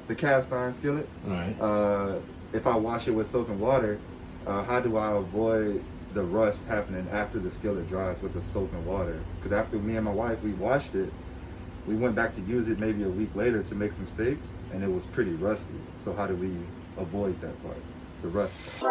the cast iron skillet. Right. If I wash it with soap and water, how do I avoid the rust happening after the skillet dries with the soap and water? Because after me and my wife, we washed it, we went back to use it maybe a week later to make some steaks, and it was pretty rusty. So how do we avoid that part, the rust?